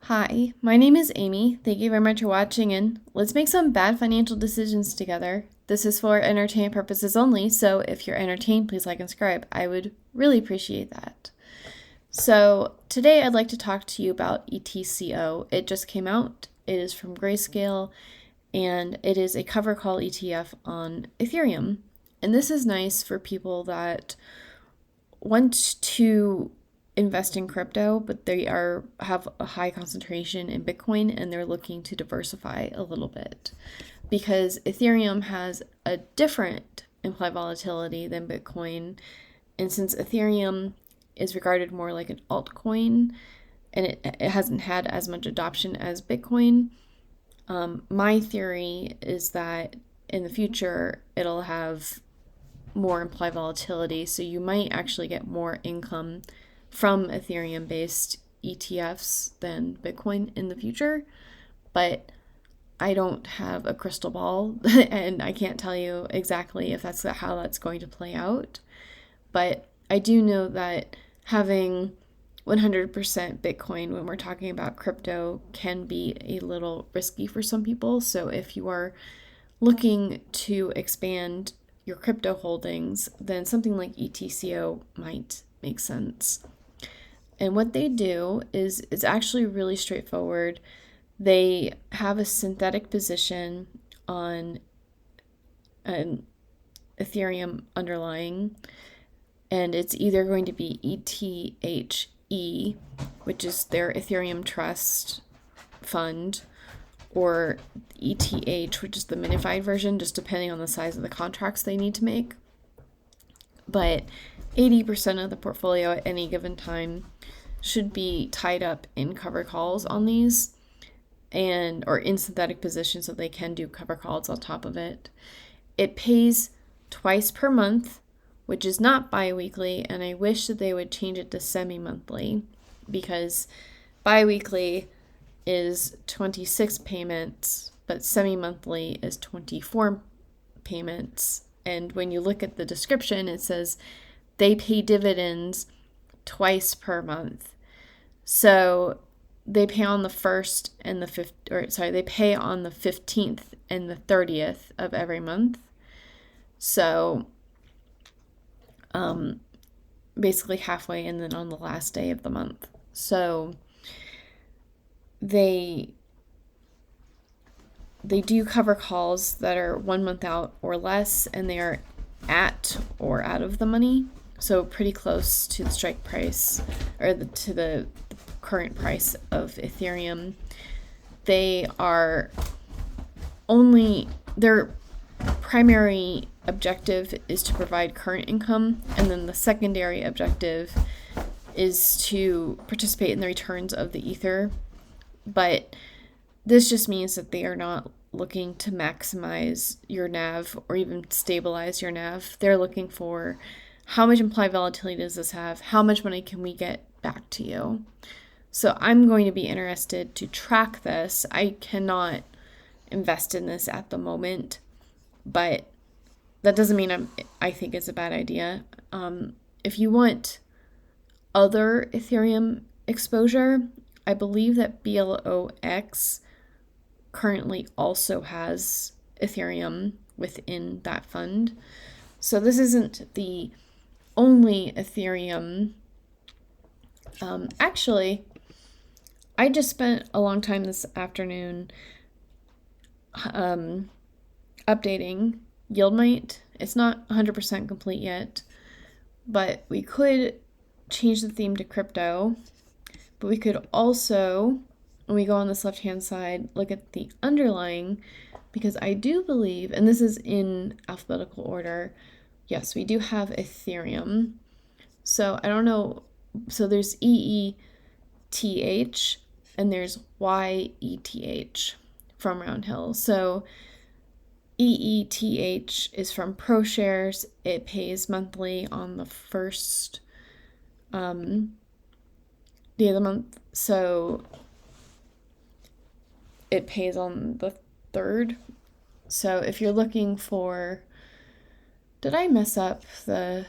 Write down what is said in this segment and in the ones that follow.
Hi, my name is Amy. Thank you very much for watching, and let's make some bad financial decisions together. This is for entertainment purposes only, so if you're entertained, please like and subscribe. I would really appreciate that. So today I'd like to talk to you about ETCO. It just came out. It is from GrayScale, and it is a cover call ETF on Ethereum. And this is nice for people that want to invest in crypto, but they have a high concentration in Bitcoin and they're looking to diversify a little bit because Ethereum has a different implied volatility than Bitcoin. And since Ethereum is regarded more like an altcoin and it hasn't had as much adoption as Bitcoin, my theory is that in the future it'll have more implied volatility, so you might actually get more income from Ethereum-based ETFs than Bitcoin in the future. But I don't have a crystal ball and I can't tell you exactly if that's how that's going to play out. But I do know that having 100% Bitcoin when we're talking about crypto can be a little risky for some people. So if you are looking to expand your crypto holdings, then something like ETCO might make sense. And what they do is it's actually really straightforward. They have a synthetic position on an Ethereum underlying, and it's either going to be ETHE, which is their Ethereum Trust Fund, or ETH, which is the minified version, just depending on the size of the contracts they need to make. But 80% of the portfolio at any given time should be tied up in cover calls on these or in synthetic positions, so they can do cover calls on top of it. It pays twice per month, which is not bi-weekly, and I wish that they would change it to semi-monthly because bi-weekly is 26 payments, but semi-monthly is 24 payments. And when you look at the description, it says they pay dividends twice per month. So they pay on the 1st and they pay on the 15th and the 30th of every month. So basically halfway and then on the last day of the month. So they do cover calls that are 1 month out or less, and they are at or out of the money, so pretty close to the strike price or to the current price of Ethereum. Their primary objective is to provide current income, and then the secondary objective is to participate in the returns of the Ether. But this just means that they are not looking to maximize your NAV or even stabilize your NAV. They're looking for how much implied volatility does this have? How much money can we get back to you? So I'm going to be interested to track this. I cannot invest in this at the moment, but that doesn't mean I think it's a bad idea. If you want other Ethereum exposure, I believe that BLOX currently also has Ethereum within that fund. So this isn't the only Ethereum. Actually, I just spent a long time this afternoon updating YieldMight. It's not 100% complete yet, but we could change the theme to crypto. But we could also, when we go on this left-hand side, look at the underlying, because I do believe, and this is in alphabetical order, yes, we do have Ethereum. So I don't know, so there's EETH and there's YETH from Roundhill. So EETH is from ProShares. It pays monthly on the first day of the month, so it pays on the 3rd. So if you're looking for, did I mess up the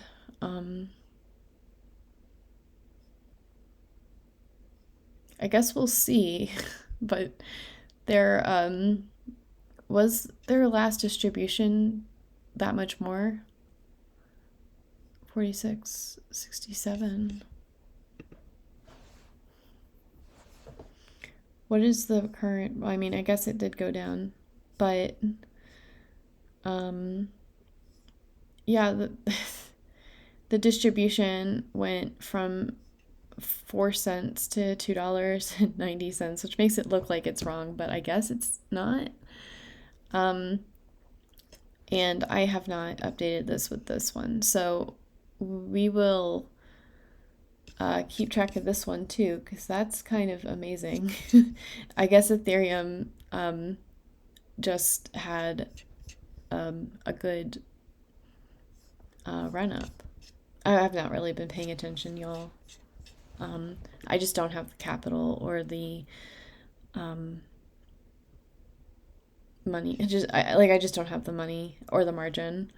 I guess we'll see. But there was their last distribution that much more? 46.67. What is the current? I mean, I guess it did go down, but yeah, the distribution went from 4 cents to $2.90, which makes it look like it's wrong, but I guess it's not. And I have not updated this with this one, so we will keep track of this one too, because that's kind of amazing. I guess Ethereum just had a good run up. I have not really been paying attention, y'all. I just don't have the capital or the money. I just don't have the money or the margin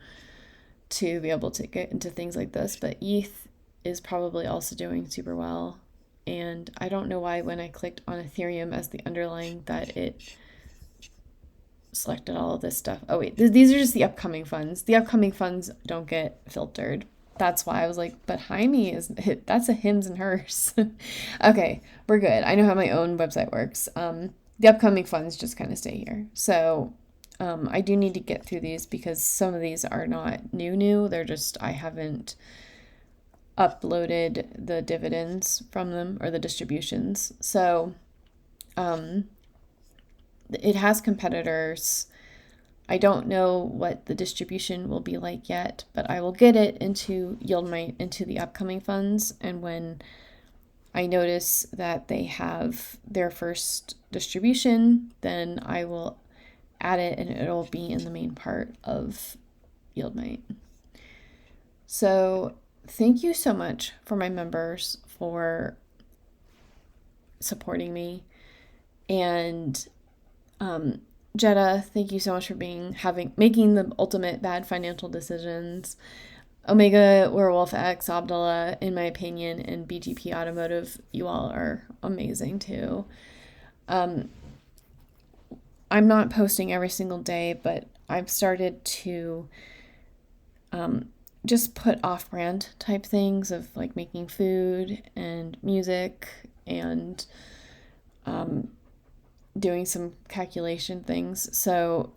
to be able to get into things like this. But ETH is probably also doing super well. And I don't know why when I clicked on Ethereum as the underlying that it selected all of this stuff. Oh wait, these are just the upcoming funds. The upcoming funds don't get filtered. That's why I was like, but Jaime that's a hims and hers. Okay, we're good. I know how my own website works. The upcoming funds just kind of stay here. So I do need to get through these because some of these are not new. They're just, I haven't uploaded the dividends from them or the distributions. So it has competitors. I don't know what the distribution will be like yet, but I will get it into YieldMight, into the upcoming funds. And when I notice that they have their first distribution, then I will add it and it'll be in the main part of YieldMight. So thank you so much for my members for supporting me. And Jetta, thank you so much for making the ultimate bad financial decisions. Omega, Werewolf X, Abdullah, in my opinion, and BGP Automotive, you all are amazing too. I'm not posting every single day, but I've started to just put off-brand type things of like making food and music and doing some calculation things. So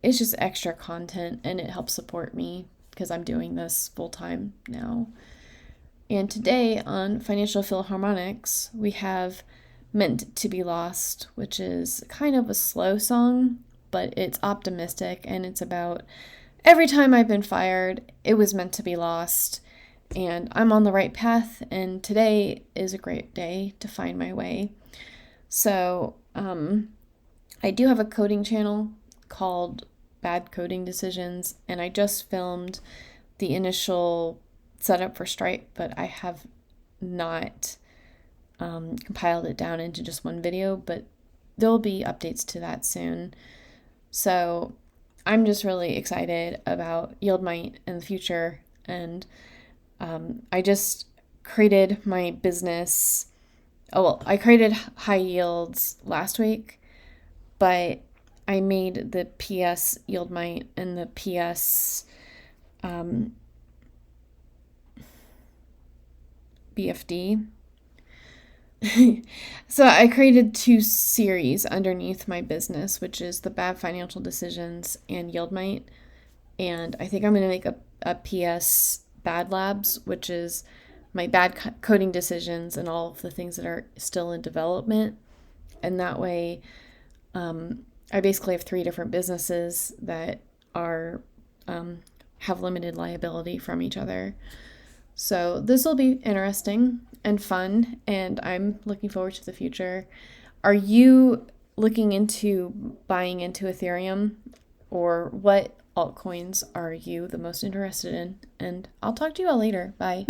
it's just extra content and it helps support me because I'm doing this full time now. And today on Financial Philharmonics, we have Meant to Be Lost, which is kind of a slow song, but it's optimistic and it's about every time I've been fired, it was meant to be lost. And I'm on the right path, and today is a great day to find my way. So I do have a coding channel called Bad Coding Decisions, and I just filmed the initial setup for Stripe, but I have not compiled it down into just one video, but there'll be updates to that soon. So I'm just really excited about YieldMight in the future, and I just created my business. Oh, well, I created High Yields last week, but I made the PS YieldMight and the PS BFD. So I created 2 series underneath my business, which is the Bad Financial Decisions and YieldMight. And I think I'm going to make a PS Bad Labs, which is my bad coding decisions and all of the things that are still in development. And that way, I basically have 3 different businesses that are have limited liability from each other. So this will be interesting and fun, and I'm looking forward to the future. Are you looking into buying into Ethereum, or what altcoins are you the most interested in? And I'll talk to you all later. Bye.